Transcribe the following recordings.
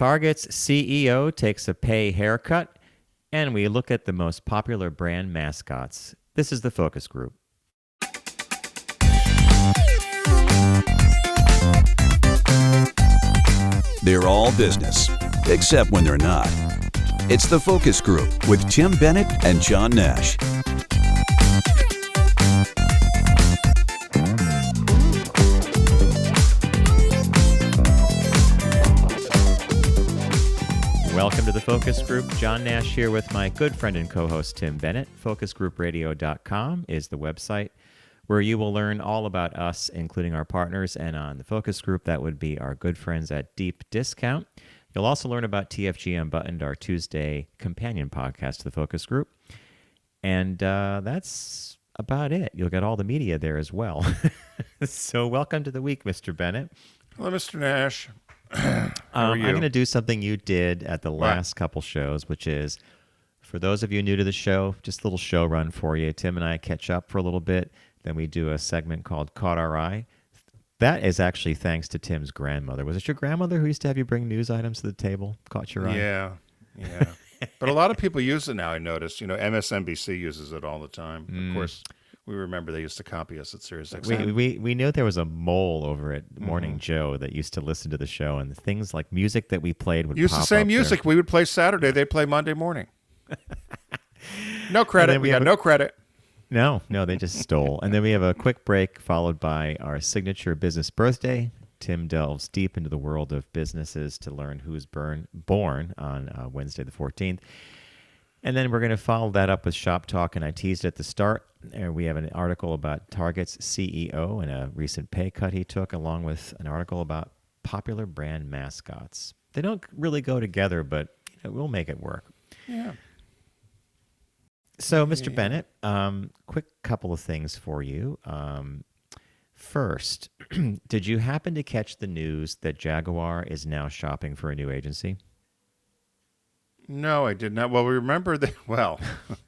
Target's CEO takes a pay haircut, and we look at the most popular brand mascots. This is the Focus Group. They're all business, except when they're not. It's the Focus Group with Tim Bennett and John Nash. Welcome to the Focus Group. John Nash here with my good friend and co-host Tim Bennett. FocusGroupRadio.com is the website where you will learn all about us, including our partners, and on the Focus Group, that would be our good friends at Deep Discount. You'll also learn about TFG Unbuttoned, our Tuesday companion podcast to the Focus Group. And that's about it. You'll get all the media there as well. So welcome to the week, Mr. Bennett. Hello, Mr. Nash. I'm going to do something you did at the last couple shows, which is, for those of you new to the show, just a little show run for you. Tim and I catch up for a little bit. Then we do a segment called Caught Our Eye. That is actually thanks to Tim's grandmother. Was it your grandmother who used to have you bring news items to the table? Caught your eye? Yeah. But a lot of people use it now, I noticed. You know, MSNBC uses it all the time. Of course, we remember they used to copy us at Sirius XM. We know there was a mole over at Morning Joe that used to listen to the show, and things like music that we played would use pop the same up music there. we would play Saturday. They'd play Monday morning. No credit. We got no credit. No, they just stole. And then we have a quick break followed by our signature business birthday. Tim delves deep into the world of businesses to learn who's born on Wednesday the 14th. And then we're going to follow that up with Shop Talk, and I teased at the start. We have an article about Target's CEO and a recent pay cut he took, along with an article about popular brand mascots. They don't really go together, but we'll make it work. Yeah. So, Mr. Bennett, quick couple of things for you. First, did you happen to catch the news that Jaguar is now shopping for a new agency? No, I did not. Well, we remember that. Well,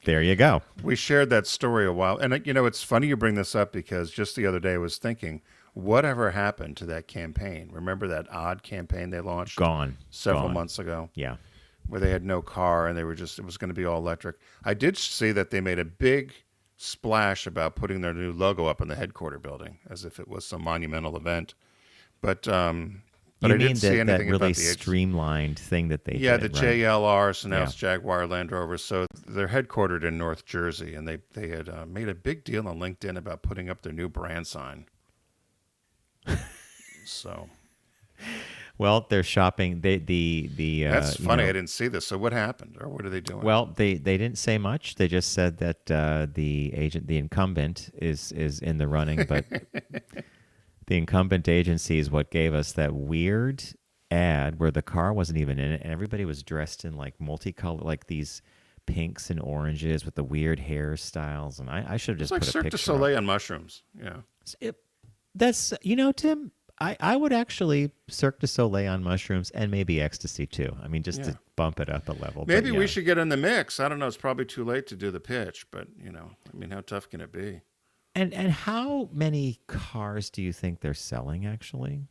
there you go. We shared that story a while. And, it's funny you bring this up because just the other day I was thinking, whatever happened to that campaign? Remember that odd campaign they launched? Several months ago? Yeah. Where they had no car and it was going to be all electric. I did see that they made a big splash about putting their new logo up in the headquarter building as if it was some monumental event. But I didn't see anything that really about the streamlined thing that they did. Yeah, the right? JLR, so now it's Jaguar Land Rover. So they're headquartered in North Jersey, and they had made a big deal on LinkedIn about putting up their new brand sign. So, well, they're shopping. That's funny. I didn't see this. So what happened, or what are they doing? Well, they didn't say much. They just said that the incumbent is in the running, but. The incumbent agency is what gave us that weird ad where the car wasn't even in it, and everybody was dressed in like multicolored, like these pinks and oranges with the weird hairstyles. And I should have just it's like put a Cirque picture. du Soleil on mushrooms. Yeah, that's Tim. I would actually Cirque du Soleil on mushrooms and maybe ecstasy too. I mean, just to bump it up a level. Maybe we should get in the mix. I don't know. It's probably too late to do the pitch, but how tough can it be? And how many cars do you think they're selling, actually?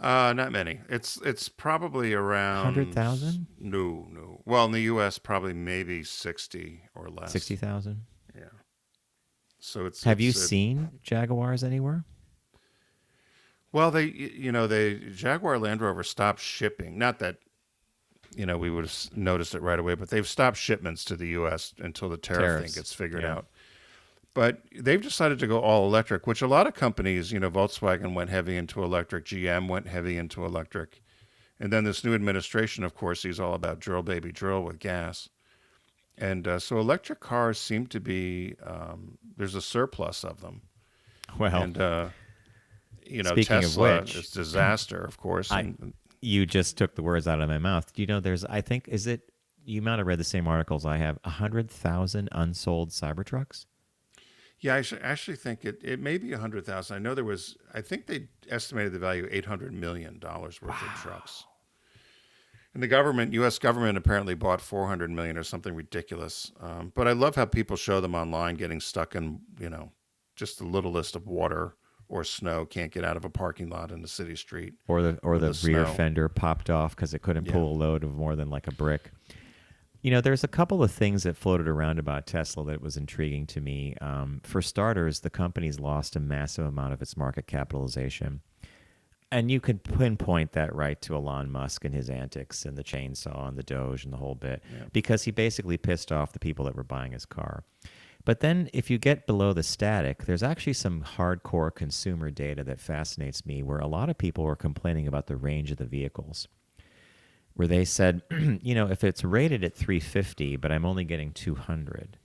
Not many. It's probably around 100,000? No. Well, in the U.S., probably maybe 60 or less. 60,000? Yeah. So Have you seen Jaguars anywhere? Well, they Jaguar Land Rover stopped shipping. Not that we would have noticed it right away, but they've stopped shipments to the U.S. until the tariff thing gets figured out. But they've decided to go all electric, which a lot of companies, Volkswagen went heavy into electric, GM went heavy into electric. And then this new administration, of course, is all about drill, baby, drill with gas. And so electric cars seem to be, there's a surplus of them. Well, and, speaking Tesla of which, is disaster, of course. You just took the words out of my mouth. There's, I think, you might have read the same articles I have, 100,000 unsold Cybertrucks? Yeah, I actually think it may be 100,000. I know I think they estimated the value $800 million worth of trucks. And the U.S. government apparently bought 400 million or something ridiculous. But I love how people show them online getting stuck in, just the littlest of water or snow, can't get out of a parking lot in the city street. Or the rear snow. fender popped off because it couldn't pull a load of more than like a brick. There's a couple of things that floated around about Tesla that was intriguing to me. For starters, the company's lost a massive amount of its market capitalization. And you could pinpoint that right to Elon Musk and his antics and the chainsaw and the Doge and the whole bit, because he basically pissed off the people that were buying his car. But then if you get below the static, there's actually some hardcore consumer data that fascinates me, where a lot of people were complaining about the range of the vehicles, where they said, if it's rated at 350, but I'm only getting 200.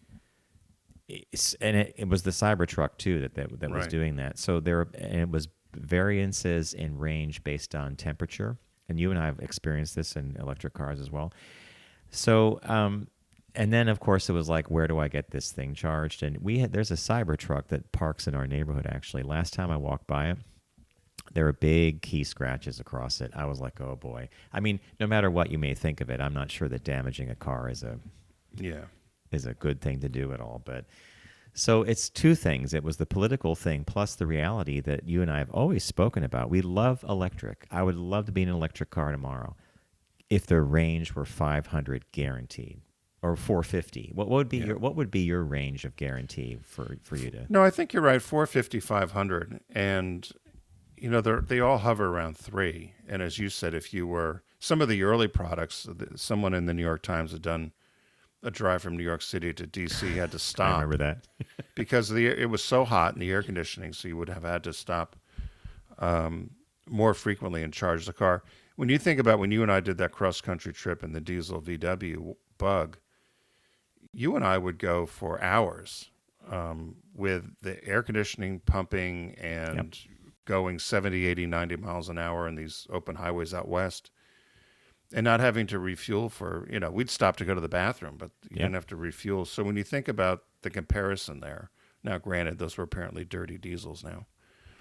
And it was the Cybertruck, too, that was doing that. So it was variances in range based on temperature. And you and I have experienced this in electric cars as well. So, and then, of course, it was like, where do I get this thing charged? And there's a Cybertruck that parks in our neighborhood, actually. Last time I walked by it, there were big key scratches across it. I was like, oh, boy. I mean, no matter what you may think of it, I'm not sure that damaging a car is a good thing to do at all. But so it's two things. It was the political thing plus the reality that you and I have always spoken about. We love electric. I would love to be in an electric car tomorrow if the range were 500 guaranteed. Or 450. What would be your range of guarantee for you to? No, I think you're right. 450, 500, and they all hover around 3. And as you said, if you were some of the early products, someone in the New York Times had done a drive from New York City to DC, had to stop. I remember that because it was so hot in the air conditioning, so you would have had to stop more frequently and charge the car. When you think about when you and I did that cross country trip in the diesel VW Bug, you and I would go for hours with the air conditioning pumping and going 70, 80, 90 miles an hour in these open highways out west and not having to refuel we'd stop to go to the bathroom, but you didn't have to refuel. So when you think about the comparison there, now granted, those were apparently dirty diesels now.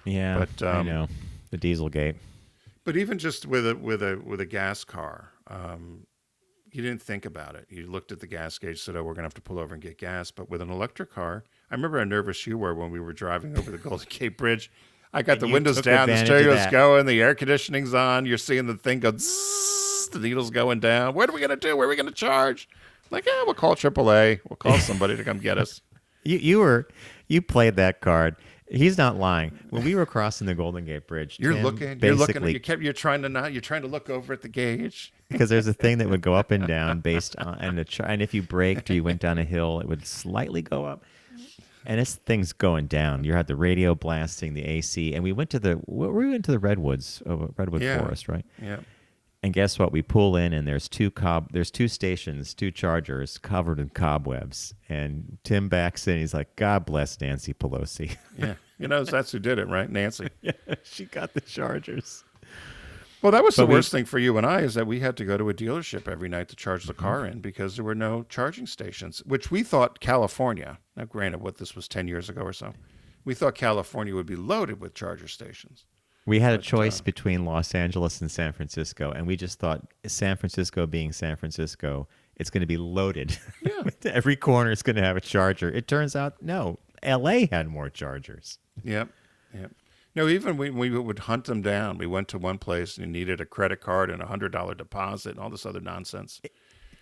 Yeah, but, I know. The Dieselgate. But even just with a gas car, you didn't think about it. You looked at the gas gauge, said, oh, we're going to have to pull over and get gas. But with an electric car, I remember how nervous you were when we were driving over the Golden Gate Bridge. I got the windows down, the stereo's going, the air conditioning's on. You're seeing the thing go, zzz, the needle's going down. What are we going to do? Where are we going to charge? Like, we'll call AAA. We'll call somebody to come get us. You played that card. He's not lying. When we were crossing the Golden Gate Bridge, you're trying to look over at the gauge. Because there's a thing that would go up and down based on, and if you braked or you went down a hill, it would slightly go up. And this thing's going down. You had the radio blasting, the AC, and we went to the redwood forest, right? Yeah. And guess what? We pull in, and there's two stations, 2 chargers covered in cobwebs. And Tim backs in. He's like, God bless Nancy Pelosi. Yeah. That's who did it, right? Nancy. Yeah, she got the chargers. Well, that was the worst thing for you and I, is that we had to go to a dealership every night to charge the car in because there were no charging stations, which we thought California, now granted this was 10 years ago or so, we thought California would be loaded with charger stations. We had a choice between Los Angeles and San Francisco, and we just thought San Francisco being San Francisco, it's going to be loaded. Yeah. Every corner is going to have a charger. It turns out, no, L.A. had more chargers. Yep. No, even we would hunt them down. We went to one place and you needed a credit card and $100 deposit and all this other nonsense.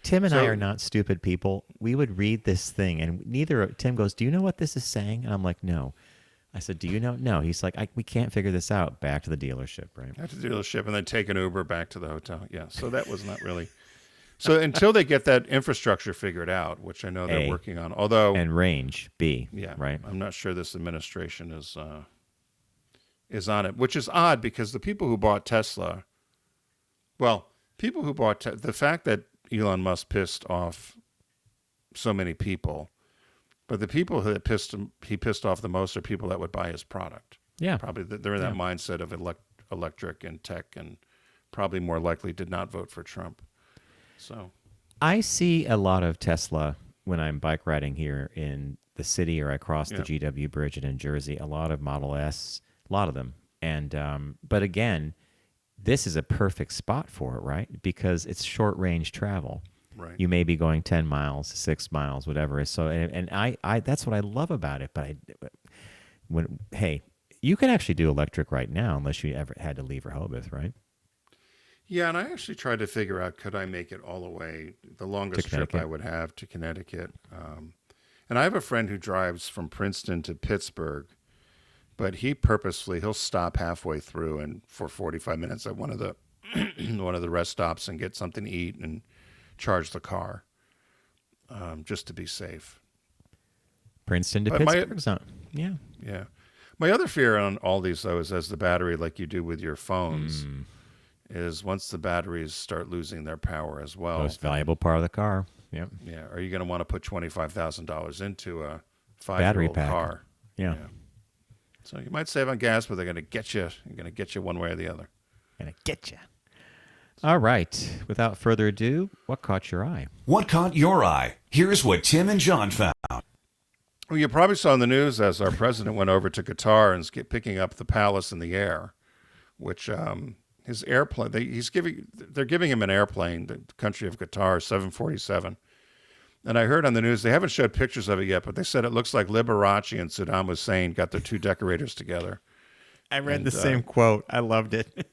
Tim and I are not stupid people. We would read this thing, and Tim goes, do you know what this is saying? And I'm like, no. I said, do you know? No. He's like, we can't figure this out. Back to the dealership, right? Back to the dealership and then take an Uber back to the hotel. Yeah, so that was not really... So until they get that infrastructure figured out, which I know they're working on, although... And range, B, yeah, right? I'm not sure this administration is on it, which is odd because the people who bought Tesla... Well, the fact that Elon Musk pissed off so many people... But the people that he pissed off the most are people that would buy his product. Yeah. Probably they're in that mindset of electric and tech, and probably more likely did not vote for Trump. So I see a lot of Tesla when I'm bike riding here in the city, or I cross the GW Bridge in Jersey, a lot of Model S, a lot of them. And but again, this is a perfect spot for it, right? Because it's short range travel. Right. You may be going 10 miles, 6 miles, whatever. So, and I that's what I love about it. But You can actually do electric right now, unless you ever had to leave Rehoboth, right? Yeah, and I actually tried to figure out, could I make it all the way, the longest trip I would have to Connecticut. And I have a friend who drives from Princeton to Pittsburgh, but he'll stop halfway through and for 45 minutes at one of the one of the rest stops and get something to eat and charge the car, just to be safe. Princeton to Pittsburgh. Yeah. Yeah. My other fear on all these, though, is as the battery, like you do with your phones, is once the batteries start losing their power as well. Most valuable part of the car. Yep. Yeah. Are you going to want to put $25,000 into a 5-year-old battery pack car? Yeah. So you might save on gas, but they're going to get you. They're going to get you one way or the other. Gonna get you. All right. Without further ado, what caught your eye? What caught your eye? Here's what Tim and John found. Well, you probably saw in the news as our president went over to Qatar and is picking up the palace in the air, which his airplane, they're giving him an airplane, the country of Qatar, 747. And I heard on the news, they haven't showed pictures of it yet, but they said it looks like Liberace and Saddam Hussein got their two decorators together. I read the same quote. I loved it.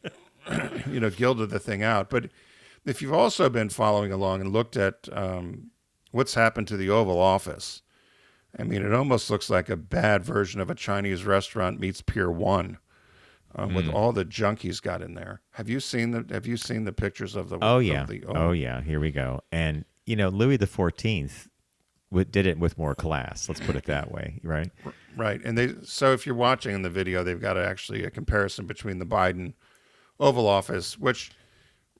Gilded the thing out. But if you've also been following along and looked at what's happened to the Oval Office, I mean, it almost looks like a bad version of a Chinese restaurant meets Pier 1, with all the junk he's got in there. Have you seen the pictures of the? Oh yeah. Oh yeah. Here we go. And Louis XIV did it with more class. Let's put it that way, right? Right. And so if you're watching in the video, they've got actually a comparison between the Biden Oval Office, which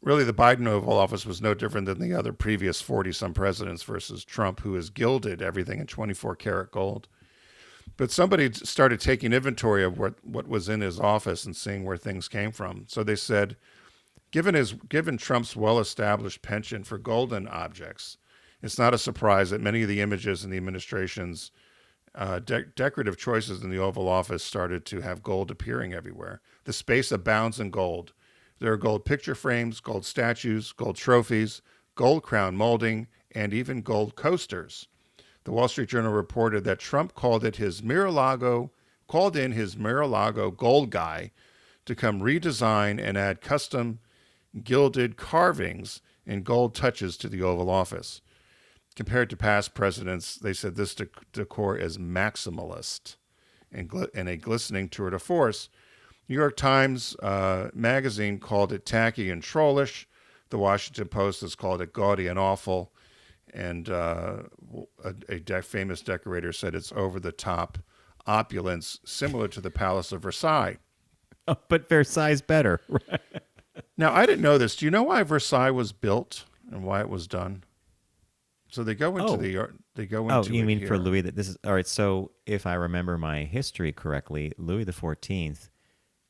really the Biden Oval Office was no different than the other previous 40-some presidents, versus Trump, who has gilded everything in 24-karat gold. But somebody started taking inventory of what was in his office and seeing where things came from. So they said, given Trump's well-established penchant for golden objects, it's not a surprise that many of the images in the administration's decorative choices in the Oval Office started to have gold appearing everywhere. The space abounds in gold. There are gold picture frames, gold statues, gold trophies, gold crown molding, and even gold coasters. The Wall Street Journal reported that Trump called in his Mar-a-Lago gold guy to come redesign and add custom gilded carvings and gold touches to the Oval Office. Compared to past presidents, they said this decor is maximalist and a glistening tour de force. New York Times magazine called it tacky and trollish. The Washington Post has called it gaudy and awful. And a famous decorator said it's over-the-top opulence, similar to the Palace of Versailles. Oh, but Versailles is better. Now, I didn't know this. Do you know why Versailles was built and why it was done? So they go into you mean for Louis? This is all right. So if I remember my history correctly, Louis XIV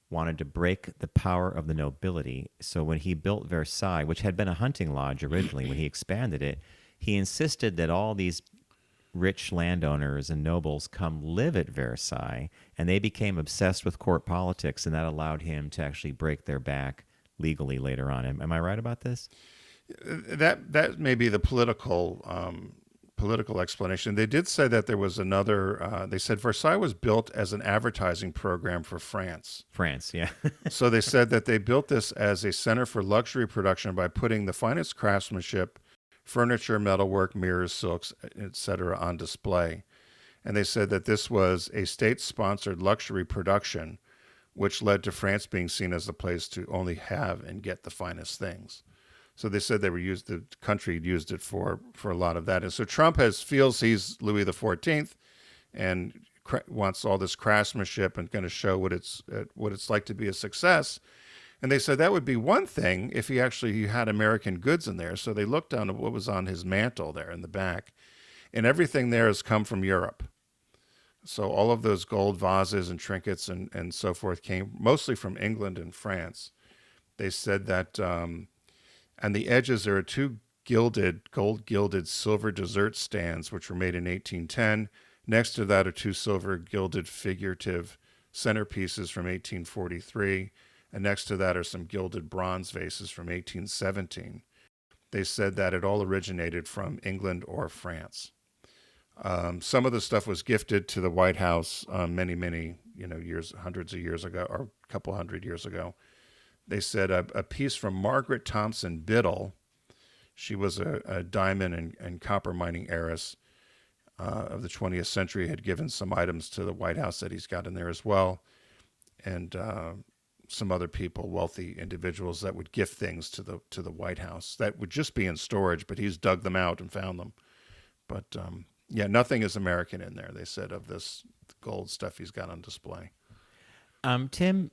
wanted to break the power of the nobility. So when he built Versailles, which had been a hunting lodge originally, when he expanded it, he insisted that all these rich landowners and nobles come live at Versailles, and they became obsessed with court politics, and that allowed him to actually break their back legally later on. Am I right about this? That may be the political explanation. They did say that there was another. They said Versailles was built as an advertising program for France. France, yeah. So they said that they built this as a center for luxury production by putting the finest craftsmanship, furniture, metalwork, mirrors, silks, etc., on display. And they said that this was a state-sponsored luxury production, which led to France being seen as the place to only have and get the finest things. So they said the country used it for a lot of that. And so Trump feels he's Louis XIV and wants all this craftsmanship and going to show what it's like to be a success. And they said that would be one thing if he had American goods in there. So they looked down at what was on his mantle there in the back, and everything there has come from Europe. So all of those gold vases and trinkets and so forth came mostly from England and France. They said that on the edges there are two gold gilded silver dessert stands, which were made in 1810. Next to that are two silver gilded figurative centerpieces from 1843. And next to that are some gilded bronze vases from 1817. They said that it all originated from England or France. Some of the stuff was gifted to the White House many years, hundreds of years ago, or a couple hundred years ago. They said a piece from Margaret Thompson Biddle. She was a diamond and copper mining heiress of the 20th century, had given some items to the White House that he's got in there as well. And some other people, wealthy individuals, that would gift things to the White House that would just be in storage, but he's dug them out and found them. But nothing is American in there, they said, of this gold stuff he's got on display. Tim,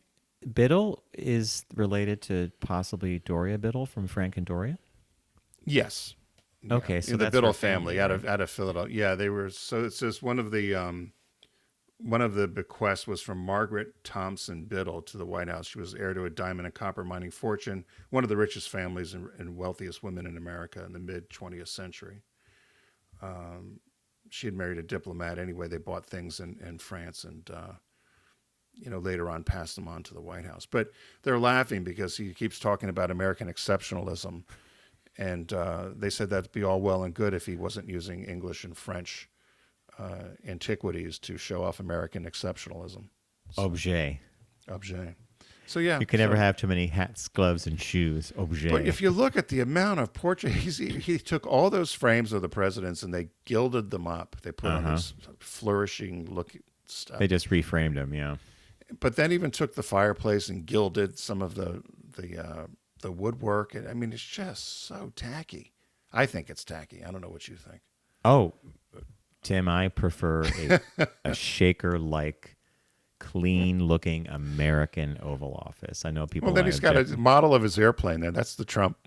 Biddle is related to possibly Doria Biddle from Frank and Doria? Yes. Okay, so the that's Biddle her family out of Philadelphia. Yeah, they were. So it says one of the bequests was from Margaret Thompson Biddle to the White House. She was heir to a diamond and copper mining fortune, one of the richest families and wealthiest women in America in the mid 20th century. She had married a diplomat. Anyway, they bought things in France and later on passed them on to the White House. But they're laughing because he keeps talking about American exceptionalism. And they said that'd be all well and good if he wasn't using English and French antiquities to show off American exceptionalism. Objet. So yeah, you can never have too many hats, gloves, and shoes. Objet. But if you look at the amount of portraits, he took all those frames of the presidents and they gilded them up. They put on this flourishing look stuff. They just reframed them, yeah. But then even took the fireplace and gilded some of the woodwork. I mean, it's just so tacky. I think it's tacky. I don't know what you think. Oh, Tim, I prefer a shaker-like, clean-looking American Oval Office. I know people. Well, then he's got a model of his airplane there. That's the Trump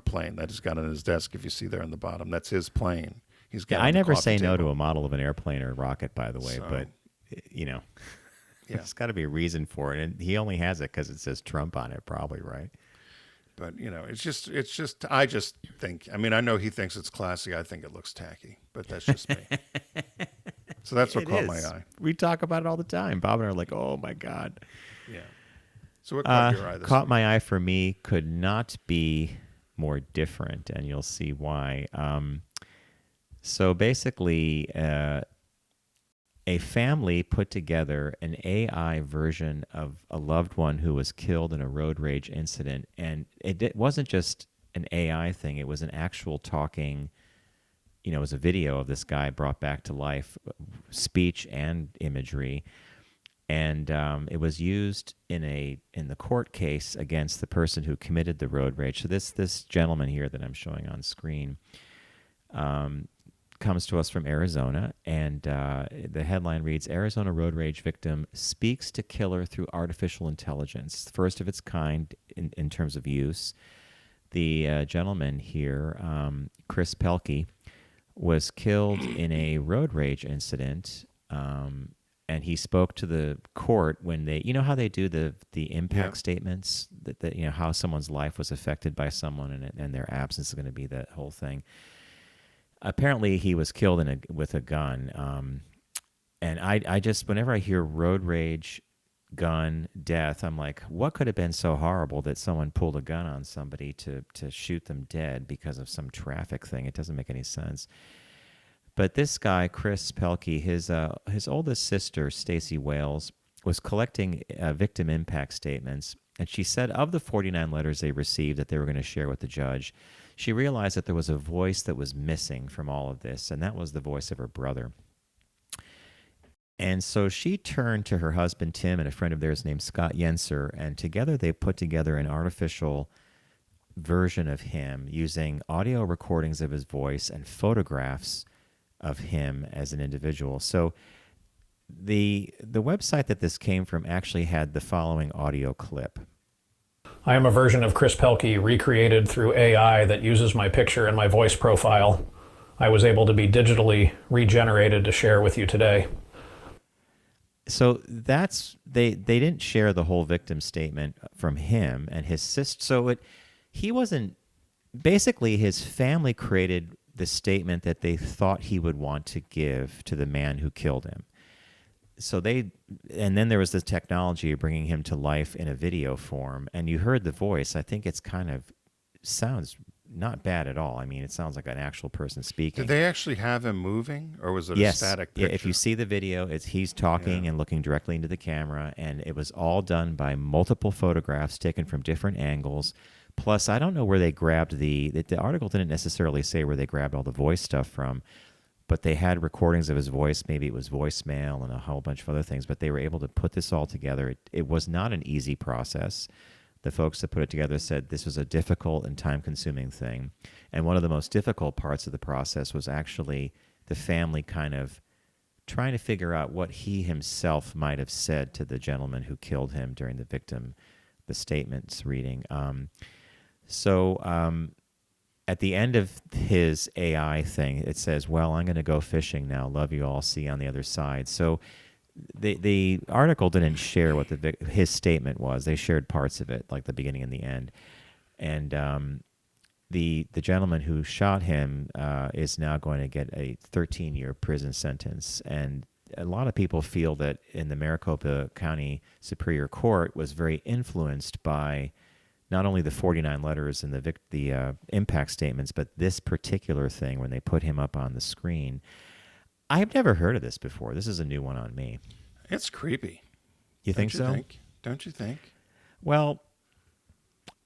plane that he's got on his desk. If you see there on the bottom, that's his plane. He's got. I never say no to a model of an airplane or a rocket, by the way. So, but there's got to be a reason for it, and he only has it because it says Trump on it, probably, right? But it's just. I just think. I mean, I know he thinks it's classy. I think it looks tacky, but that's just me. So that's what caught my eye. We talk about it all the time. Bob and I are like, "Oh my God." Yeah. So what caught your eye? Caught my eye for me could not be more different, and you'll see why. So basically, a family put together an AI version of a loved one who was killed in a road rage incident. And it wasn't just an AI thing. It was an actual talking, it was a video of this guy brought back to life, speech and imagery. And it was used in the court case against the person who committed the road rage. So this gentleman here that I'm showing on screen comes to us from Arizona, and the headline reads, Arizona road rage victim speaks to killer through artificial intelligence. First of its kind in terms of use. The gentleman here, Chris Pelkey, was killed in a road rage incident, and he spoke to the court when they, how they do the impact statements, that how someone's life was affected by someone and their absence is going to be the whole thing. Apparently, he was killed with a gun, and I just, whenever I hear road rage, gun, death, I'm like, what could have been so horrible that someone pulled a gun on somebody to shoot them dead because of some traffic thing? It doesn't make any sense. But this guy, Chris Pelkey, his oldest sister, Stacey Wales, was collecting victim impact statements, and she said of the 49 letters they received that they were going to share with the judge, she realized that there was a voice that was missing from all of this, and that was the voice of her brother. And so she turned to her husband, Tim, and a friend of theirs named Scott Yenser, and together they put together an artificial version of him using audio recordings of his voice and photographs of him as an individual. So the website that this came from actually had the following audio clip. I am a version of Chris Pelkey recreated through AI that uses my picture and my voice profile. I was able to be digitally regenerated to share with you today. So they didn't share the whole victim statement from him and his sister. So he wasn't, basically his family created the statement that they thought he would want to give to the man who killed him. So and then there was this technology of bringing him to life in a video form, and you heard the voice. I think it's sounds not bad at all. I mean, it sounds like an actual person speaking. Did they actually have him moving, or was it Yes. a static picture? Yeah, if you see the video, he's talking and looking directly into the camera, and it was all done by multiple photographs taken from different angles. Plus, I don't know where they grabbed the article didn't necessarily say where they grabbed all the voice stuff from, but they had recordings of his voice. Maybe it was voicemail and a whole bunch of other things, but they were able to put this all together. It was not an easy process. The folks that put it together said this was a difficult and time-consuming thing. And one of the most difficult parts of the process was actually the family kind of trying to figure out what he himself might have said to the gentleman who killed him during the statements reading. At the end of his AI thing, it says, well, I'm going to go fishing now. Love you all. See you on the other side. So the article didn't share what his statement was. They shared parts of it, like the beginning and the end. And the gentleman who shot him is now going to get a 13-year prison sentence. And a lot of people feel that in the Maricopa County Superior Court was very influenced by not only the 49 letters and the impact statements, but this particular thing when they put him up on the screen. I've never heard of this before. This is a new one on me. It's creepy. You think so? Don't you think? Well,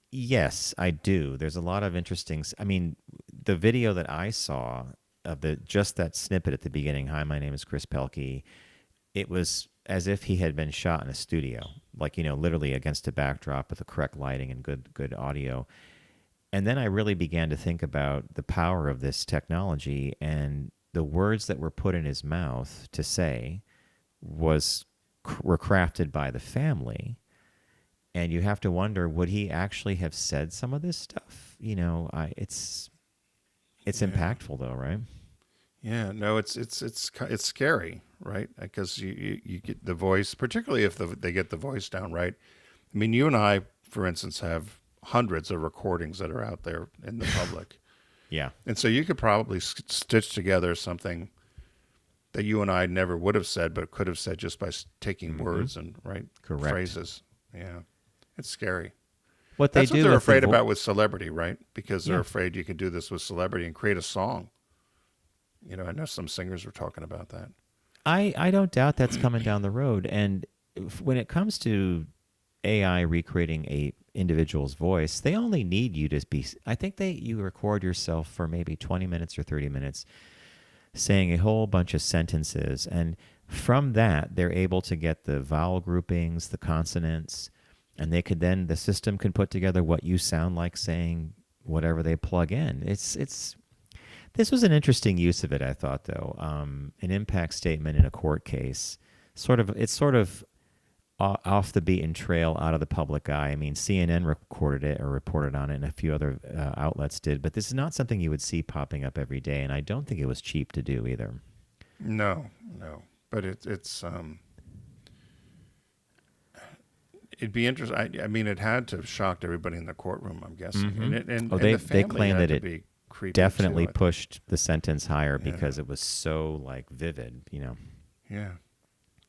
yes, I do. There's a lot of interesting. I mean, the video that I saw of just that snippet at the beginning. Hi, my name is Chris Pelkey. It was as if he had been shot in a studio, like literally against a backdrop with the correct lighting and good audio. And then I really began to think about the power of this technology, and the words that were put in his mouth to say were crafted by the family. And you have to wonder, would he actually have said some of this stuff? It's impactful though, right? Yeah, no, it's scary, right? Because you get the voice, particularly if they get the voice down right. I mean, you and I, for instance, have hundreds of recordings that are out there in the public. Yeah. And so you could probably stitch together something that you and I never would have said, but could have said just by taking words and Correct. phrases. Yeah. It's scary. That's what they're afraid about with celebrity, right? Because they're afraid you can do this with celebrity and create a song. I know some singers were talking about that. I don't doubt that's coming down the road. And when it comes to AI recreating a individual's voice, they only need you to be. I think you record yourself for maybe 20 minutes or 30 minutes saying a whole bunch of sentences, and from that they're able to get the vowel groupings, the consonants, and the system can put together what you sound like saying whatever they plug in. This was an interesting use of it, I thought, though. An impact statement in a court case, it's sort of off the beaten trail, out of the public eye. I mean, CNN recorded it or reported on it, and a few other outlets did. But this is not something you would see popping up every day, and I don't think it was cheap to do either. No. But it'd be interesting. I mean, it had to have shocked everybody in the courtroom, I'm guessing. Mm-hmm. They claim that it definitely too, pushed the sentence higher because it was so vivid, Yeah.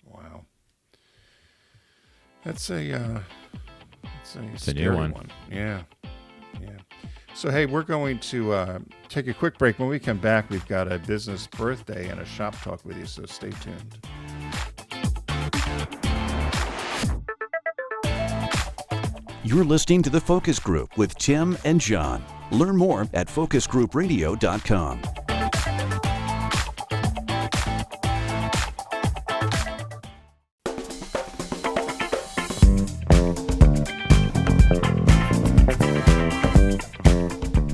Wow. It's a new one. Yeah. So, hey, we're going to take a quick break. When we come back, we've got a business birthday and a shop talk with you, so stay tuned. You're listening to The Focus Group with Tim and John. Learn more at focusgroupradio.com.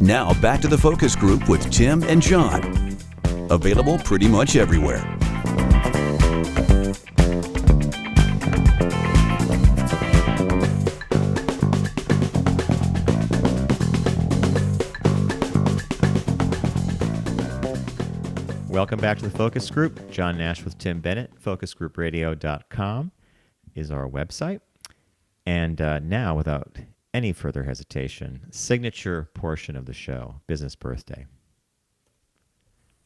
Now back to The Focus Group with Tim and John. Available pretty much everywhere. Welcome back to the Focus Group. John Nash with Tim Bennett. Focusgroupradio.com is our website. And now, without any further hesitation, signature portion of the show, business birthday.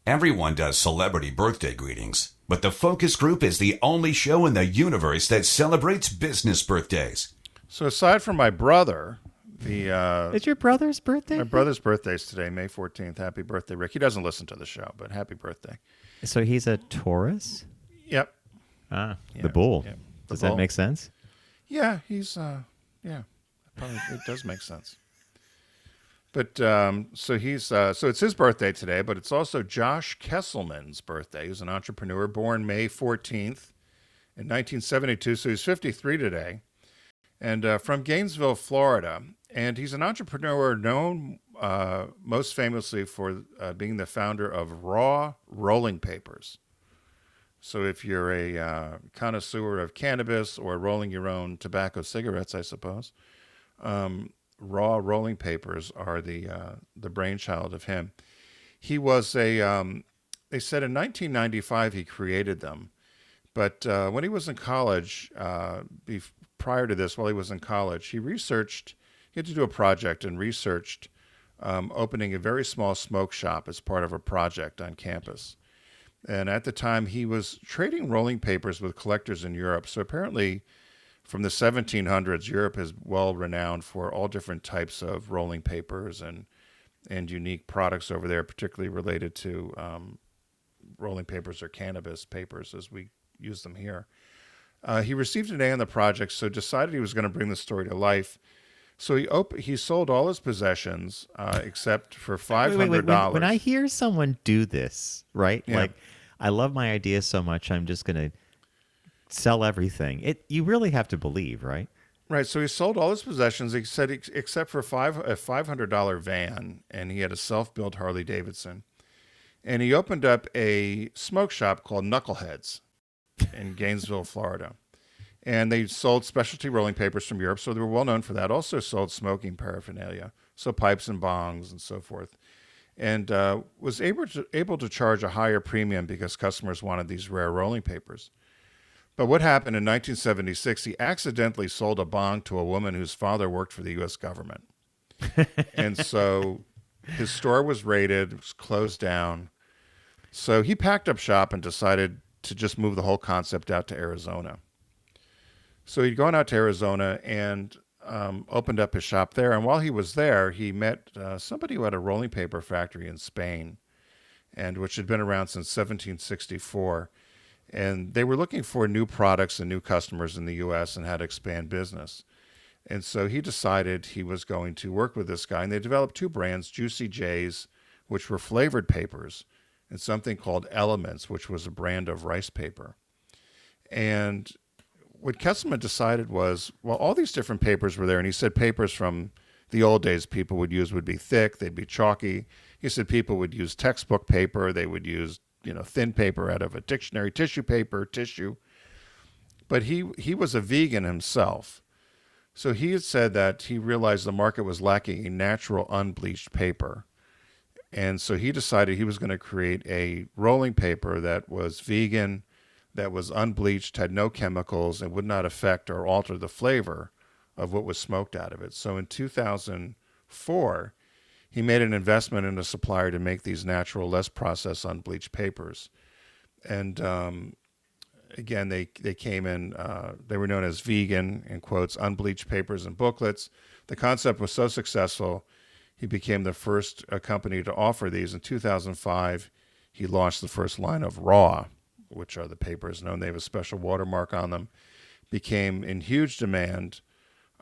Everyone does celebrity birthday greetings, but the Focus Group is the only show in the universe that celebrates business birthdays. So aside from my brother, It's your brother's birthday? My brother's birthday is today, May 14th. Happy birthday, Rick. He doesn't listen to the show, but happy birthday. So he's a Taurus? Yep. Ah, Yeah, the bull. yeah, Does bull. that make sense? Yeah, he's probably, it does make sense. But so it's his birthday today, but it's also Josh Kesselman's birthday. He was an entrepreneur born May 14th in 1972, so he's 53 today, and from Gainesville, Florida. And he's an entrepreneur known most famously for being the founder of Raw Rolling Papers. So if you're a connoisseur of cannabis or rolling your own tobacco cigarettes, I suppose, Raw Rolling Papers are the brainchild of him. He was they said in 1995 he created them, but when he was in college, prior to this, while he was in college, he had to do a project and researched opening a very small smoke shop as part of a project on campus. And at the time, he was trading rolling papers with collectors in Europe. So apparently, from the 1700s, Europe is well renowned for all different types of rolling papers and unique products over there, particularly related to rolling papers or cannabis papers as we use them here. He received an A on the project, so decided he was going to bring the story to life. So he sold all his possessions except for $500. Wait. When I hear someone do this, right? Yeah. Like, I love my idea so much, I'm just going to sell everything. You really have to believe, right? Right. So he sold all his possessions, he said, except for a $500 van, and he had a self-built Harley Davidson. And he opened up a smoke shop called Knuckleheads in Gainesville, Florida. And they sold specialty rolling papers from Europe, so they were well known for that. Also sold smoking paraphernalia, so pipes and bongs and so forth. And was able to charge a higher premium because customers wanted these rare rolling papers. But what happened in 1976, he accidentally sold a bong to a woman whose father worked for the U.S. government. And so his store was raided, was closed down. So he packed up shop and decided to just move the whole concept out to Arizona. So he'd gone out to Arizona and opened up his shop there. And while he was there, he met somebody who had a rolling paper factory in Spain, and which had been around since 1764. And they were looking for new products and new customers in the U.S. and how to expand business. And so he decided he was going to work with this guy. And they developed two brands, Juicy J's, which were flavored papers, and something called Elements, which was a brand of rice paper. And what Kesselman decided was, well, all these different papers were there. And he said papers from the old days people would use would be thick, they'd be chalky. He said people would use textbook paper, they would use thin paper out of a dictionary, tissue. But he was a vegan himself. So he had said that he realized the market was lacking a natural unbleached paper. And so he decided he was going to create a rolling paper that was vegan, that was unbleached, had no chemicals, and would not affect or alter the flavor of what was smoked out of it. So in 2004, he made an investment in a supplier to make these natural, less processed, unbleached papers. And again, they came in, they were known as vegan, in quotes, unbleached papers and booklets. The concept was so successful, he became the first company to offer these. In 2005, he launched the first line of Raw, which are the papers known. They have a special watermark on them, became in huge demand.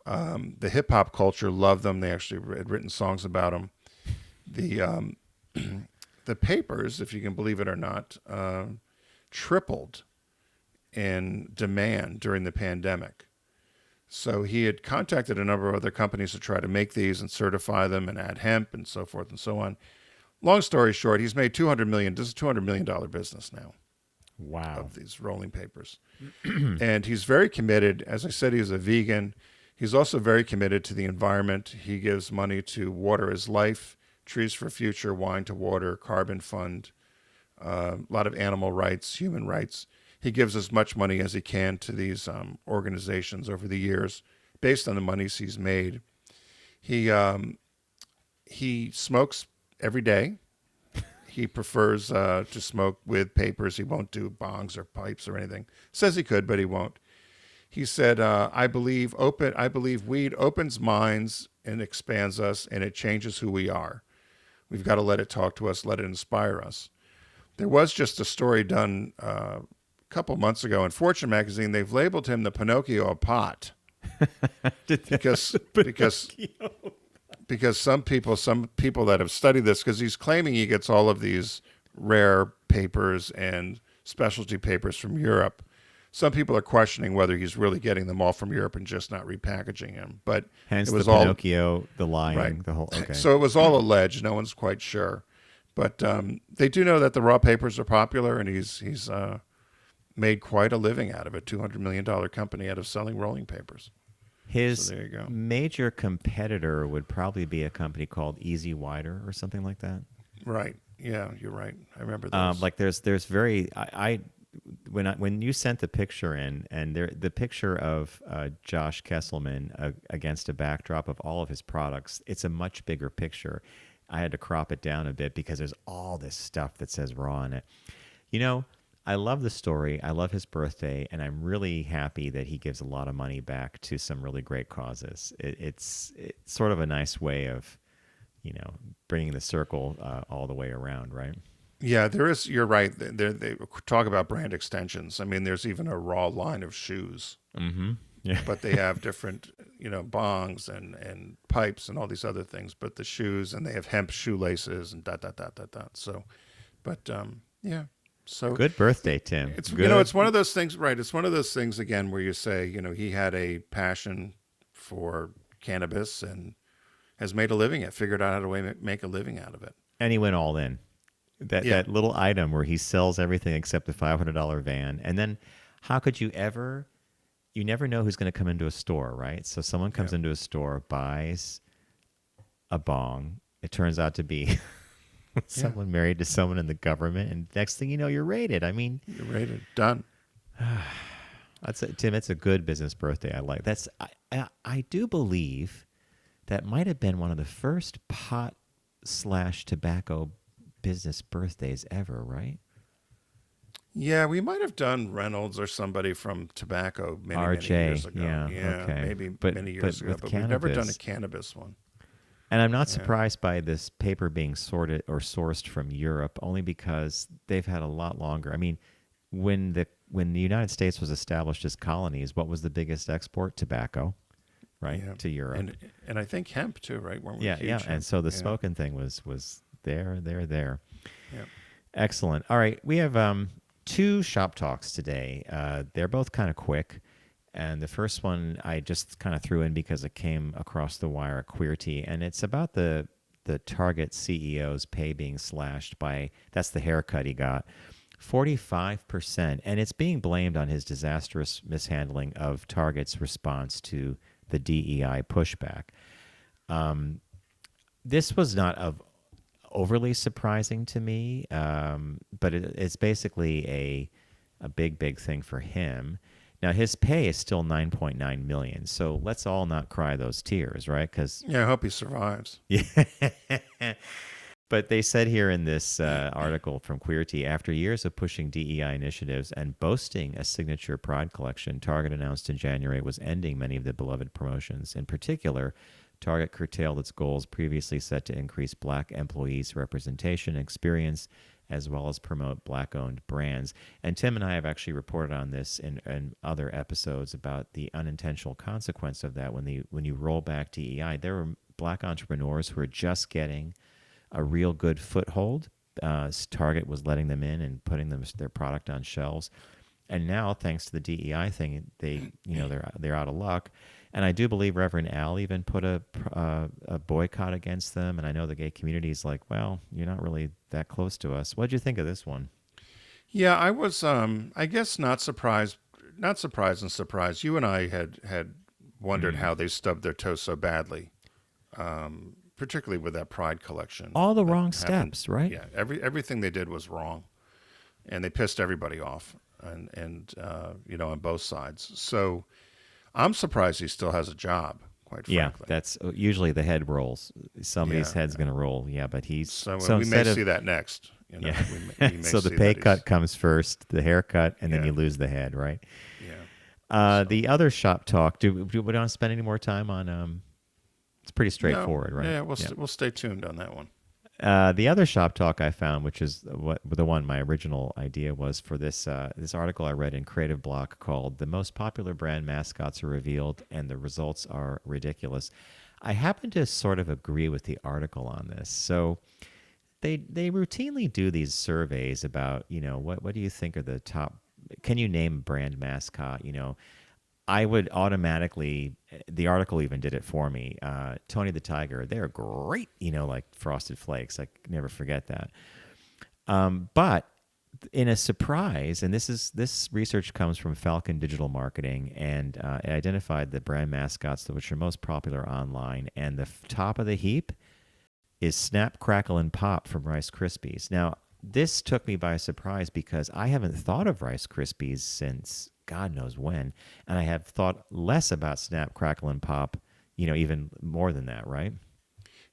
The hip hop culture loved them. They actually had written songs about them. The papers, if you can believe it or not, tripled in demand during the pandemic. So he had contacted a number of other companies to try to make these and certify them and add hemp and so forth and so on. Long story short, he's made $200 million. This is a $200 million business now. Wow. Of these rolling papers. And he's very committed. As I said, he's a vegan. He's also very committed to the environment. He gives money to Water is Life, Trees for Future, Wine to Water, Carbon Fund, a lot of animal rights, human rights. He gives as much money as he can to these organizations over the years based on the monies he's made. He smokes every day. He prefers to smoke with papers. He won't do bongs or pipes or anything. Says he could, but he won't. He said, I believe weed opens minds and expands us, and it changes who we are. We've got to let it talk to us, let it inspire us. There was just a story done a couple months ago in Fortune magazine. They've labeled him the Pinocchio of pot because some people that have studied this, because he's claiming he gets all of these rare papers and specialty papers from Europe. Some people are questioning whether he's really getting them all from Europe and just not repackaging them. But hence it was the Pinocchio, the lion, right. the whole. Okay. So it was all alleged. No one's quite sure. But they do know that the raw papers are popular, and he's made quite a living out of it. $200 million company out of selling rolling papers. His there you go. Major competitor would probably be a company called Easy Wider or something like that. Right. Yeah, you're right. I remember those. Like there's very when you sent the picture in, and the picture of Josh Kesselman against a backdrop of all of his products, it's a much bigger picture. I had to crop it down a bit because there's all this stuff that says raw in it. You know, I love the story. I love his birthday, and I'm really happy that he gives a lot of money back to some really great causes. It's sort of a nice way of, bringing the circle all the way around, right? Yeah, there is. You're right. They talk about brand extensions. I mean, there's even a raw line of shoes. Mm-hmm. Yeah. But they have different, bongs and pipes and all these other things. But the shoes, and they have hemp shoelaces and . So, but yeah. So good birthday, Tim. It's good. It's one of those things, right? It's one of those things again where you say, he had a passion for cannabis and has made a living. Figured out how to make a living out of it. And he went all in. That little item where he sells everything except the $500 van. And then how could you ever, you never know who's going to come into a store, right? So someone comes into a store, buys a bong. It turns out to be someone married to someone in the government. And next thing you know, you're raided. I mean, you're raided. Done. Tim, it's a good business birthday. I like that's. I do believe that might have been one of the first pot/tobacco business birthdays ever, right? Yeah, we might have done Reynolds or somebody from tobacco many years ago. Maybe many years ago. But we've never done a cannabis one. And I'm not surprised by this paper being sorted or sourced from Europe, only because they've had a lot longer. I mean, when the United States was established as colonies, what was the biggest export? Tobacco, right? To Europe. And I think hemp too, right? Yeah. And so the smoking thing was there. Yep. Excellent. All right. We have 2 shop talks today. They're both kind of quick. And the first one I just kind of threw in because it came across the wire at Queerty. And it's about the Target CEO's pay being slashed by, that's the haircut he got, 45%. And it's being blamed on his disastrous mishandling of Target's response to the DEI pushback. This was not overly surprising to me, but it's basically a big thing for him. Now his pay is still $9.9 million, so let's all not cry those tears, right? Because I hope he survives. Yeah. But they said here in this article from Queerty, after years of pushing DEI initiatives and boasting a signature Pride collection, Target announced in January it was ending many of the beloved promotions. In particular, Target curtailed its goals previously set to increase Black employees' representation and experience, as well as promote Black-owned brands. And Tim and I have actually reported on this in other episodes about the unintentional consequence of that. When you roll back DEI, there were Black entrepreneurs who were just getting a real good foothold. Target was letting them in and putting their product on shelves. And now, thanks to the DEI thing, they're out of luck. And I do believe Reverend Al even put a boycott against them. And I know the gay community is like, well, you're not really that close to us. What did you think of this one? Yeah, I was, I guess, not surprised. Not surprised and surprised. You and I had wondered how they stubbed their toe so badly, particularly with that Pride collection. All the wrong steps, right? Yeah, everything they did was wrong, and they pissed everybody off, and on both sides. So I'm surprised he still has a job, quite frankly. Yeah, that's usually the head rolls. Somebody's head's going to roll. Yeah, but he's so we may see that next. We may so the see pay cut comes first, the haircut, and then you lose the head, right? Yeah. The other shop talk. Do we want to spend any more time on? It's pretty straightforward, right? Yeah, we'll stay tuned on that one. The other shop talk I found, which is the one my original idea was for this article I read in Creative Block called "The Most Popular Brand Mascots Are Revealed and the Results Are Ridiculous." I happen to sort of agree with the article on this. So they routinely do these surveys about, what do you think are the top? Can you name a brand mascot? I would automatically, the article even did it for me. Tony the Tiger, they're great, like Frosted Flakes. I can never forget that. But in a surprise, and this research comes from Falcon Digital Marketing, and it identified the brand mascots which are most popular online, and the top of the heap is Snap, Crackle, and Pop from Rice Krispies. Now, this took me by surprise because I haven't thought of Rice Krispies since God knows when, and I have thought less about Snap, Crackle, and Pop, even more than that, right?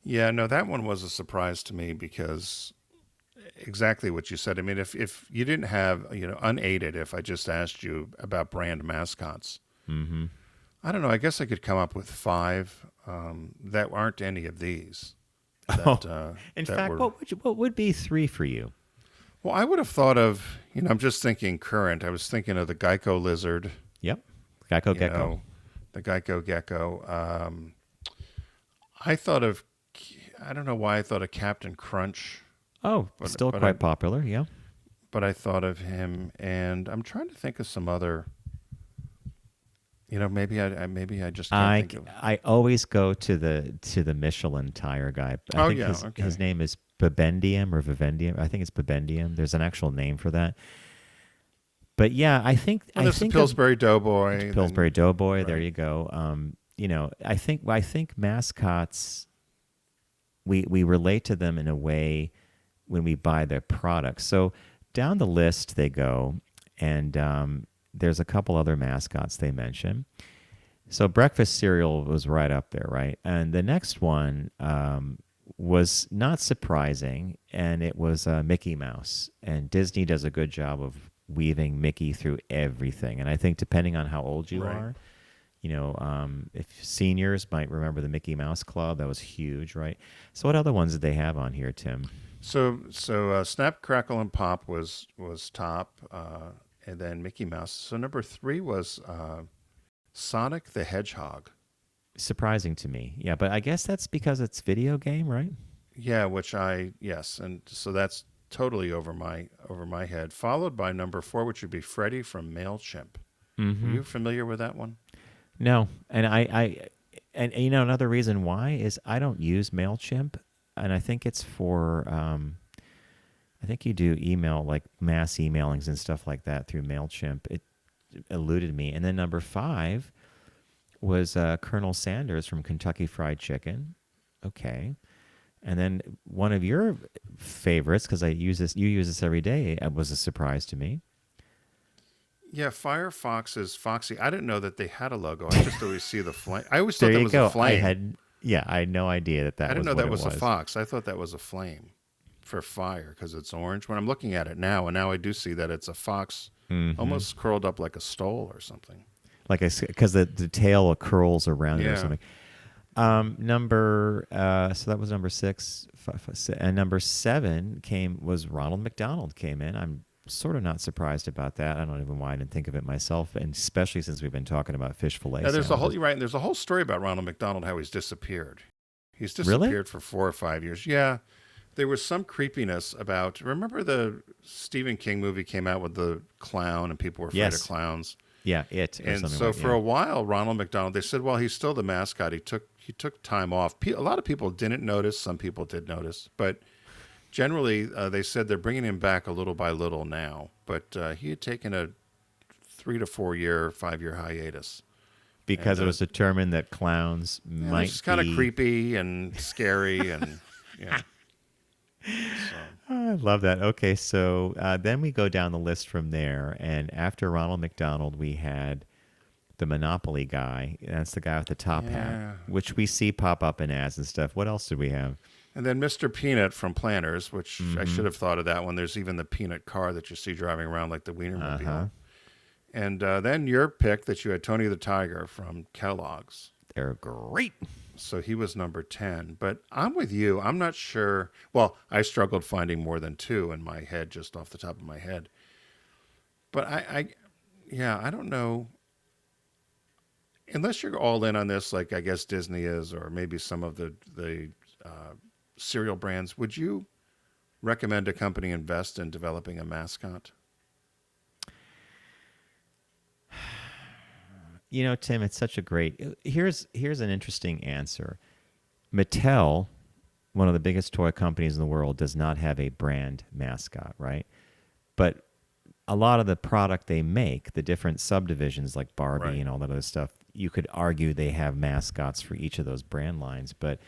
Yeah, no, that one was a surprise to me because exactly what you said. I mean, if you didn't have, unaided, if I just asked you about brand mascots, I don't know, I guess I could come up with 5 that aren't any of these. In fact, what would be 3 for you? Well, I would have thought of, I'm just thinking current. I was thinking of the Geico lizard. Yep. Geico gecko. The Geico gecko. I don't know why I thought of Captain Crunch. Oh, still quite popular, yeah. But I thought of him, and I'm trying to think of some other, maybe I just can't think of. I always go to the Michelin tire guy. I think his name is Bibendium or Vivendium. I think it's Bibendium. There's an actual name for that. But yeah, I think there's the Pillsbury Doughboy. Pillsbury Doughboy. Right. There you go. I think mascots. We relate to them in a way when we buy their products. So down the list they go, and there's a couple other mascots they mention. So breakfast cereal was right up there, right? And the next one was not surprising, and it was Mickey Mouse. And Disney does a good job of weaving Mickey through everything. And I think depending on how old you are, if seniors might remember the Mickey Mouse Club, that was huge, right? So what other ones did they have on here, Tim? So Snap, Crackle, and Pop was top, and then Mickey Mouse. So number 3 was Sonic the Hedgehog. Surprising to me, yeah, but I guess that's because it's video game, right? Yeah, yes, and so that's totally over my head. Followed by number 4, which would be Freddy from MailChimp. Are you familiar with that one? No, and I another reason why is I don't use MailChimp, and I think it's for I think you do email, like mass emailings and stuff like that through MailChimp. It eluded me. And then number 5 was Colonel Sanders from Kentucky Fried Chicken. Okay. And then one of your favorites, because you use this every day, was a surprise to me. Yeah, Firefox's Foxy. I didn't know that they had a logo. I just always see the flame. I always thought that was a flame. I had no idea that I didn't know was that was a fox. I thought that was a flame for fire because it's orange. When I'm looking at it now, and now I do see that it's a fox, almost curled up like a stole or something. Like because the tail curls around it or something. So that was number 6, and number 7 was Ronald McDonald came in. I'm sort of not surprised about that. I don't even know why I didn't think of it myself, and especially since we've been talking about fish fillet. Yeah, there's a whole story about Ronald McDonald, how he's disappeared. He's disappeared for 4 or 5 years. Yeah, there was some creepiness about. Remember the Stephen King movie came out with the clown, and people were afraid of clowns. Yeah, and so for a while, Ronald McDonald, they said, well, he's still the mascot. He took time off. A lot of people didn't notice. Some people did notice, but generally, they said they're bringing him back a little by little now. But he had taken a 3 to 4 year, 5 year hiatus because it was determined that clowns might be kind of creepy and scary, and yeah. I love that. Okay, so then we go down the list from there, and after Ronald McDonald, we had the Monopoly guy. That's the guy with the top hat, which we see pop up in ads and stuff. What else did we have? And then Mr. Peanut from Planters, which I should have thought of that one. There's even the peanut car that you see driving around like the Wienermobile. And then your pick that you had, Tony the Tiger from Kellogg's. They're great. So he was number 10. But I'm with you. I'm not sure. Well, I struggled finding more than 2 in my head, just off the top of my head. But I don't know. Unless you're all in on this, like I guess Disney is, or maybe some of the cereal brands, would you recommend a company invest in developing a mascot? You know, Tim, it's such a great. Here's an interesting answer. Mattel, one of the biggest toy companies in the world, does not have a brand mascot, right? But a lot of the product they make, the different subdivisions like Barbie Right. and all that other stuff, you could argue they have mascots for each of those brand lines. But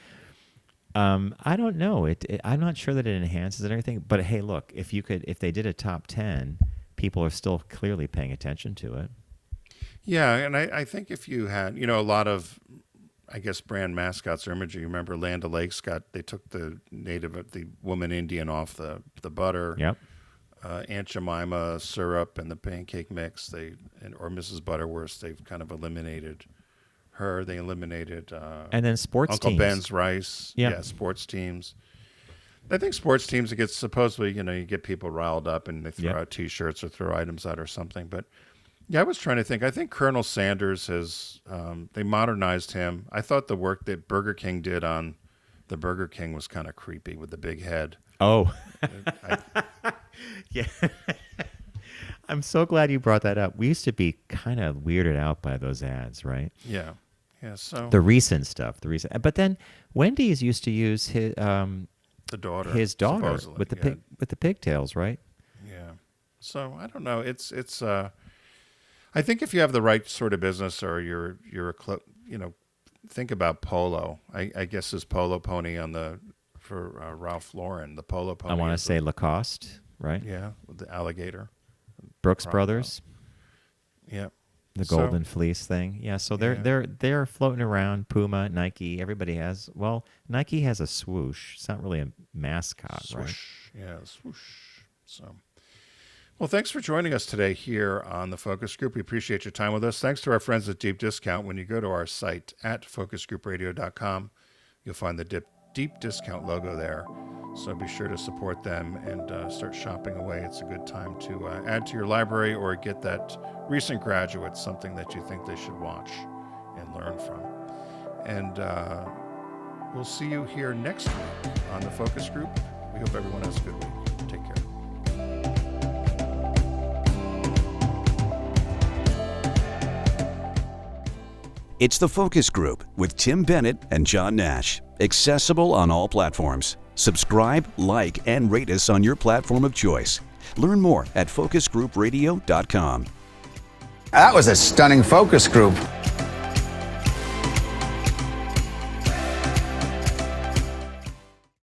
I don't know. I'm not sure that it enhances it or anything. But hey, look, if they did a top 10, people are still clearly paying attention to it. Yeah, and I think if you had, a lot of, I guess, brand mascots or imagery. You remember Land O'Lakes they took the woman Indian off the butter. Yep. Aunt Jemima syrup and the pancake mix. Or Mrs. Butterworth. They've kind of eliminated her. They eliminated And then sports Uncle teams. Ben's rice. Yeah. Sports teams. I think sports teams, it gets supposedly, you get people riled up and they throw out T-shirts or throw items out or something. But yeah, I was trying to think. I think Colonel Sanders has, they modernized him. I thought the work that Burger King did on the Burger King was kind of creepy with the big head. Oh. Yeah. I'm so glad you brought that up. We used to be kind of weirded out by those ads, right? Yeah. Yeah. So The recent stuff, but then Wendy's used to use his his daughter supposedly, with the pigtails, right? Yeah. So I don't know. It's I think if you have the right sort of business or you're think about Polo. I guess his Polo pony for Ralph Lauren, the Polo pony. I want to say Lacoste, right? Yeah, with the alligator. Brooks Cromwell. Brothers, Yeah. the Golden Fleece thing. Yeah, so they're floating around. Puma, Nike, everybody has. Well, Nike has a swoosh. It's not really a mascot, Swoosh. Yeah, swoosh. So, well, thanks for joining us today here on the Focus Group. We appreciate your time with us. Thanks to our friends at Deep Discount. When you go to our site at focusgroupradio.com, you'll find the Deep Discount logo there. So be sure to support them and start shopping away. It's a good time to add to your library or get that recent graduate something that you think they should watch and learn from. And we'll see you here next week on the Focus Group. We hope everyone has a good week. Take care. It's The Focus Group with Tim Bennett and John Nash. Accessible on all platforms. Subscribe, like, and rate us on your platform of choice. Learn more at focusgroupradio.com. That was a stunning focus group.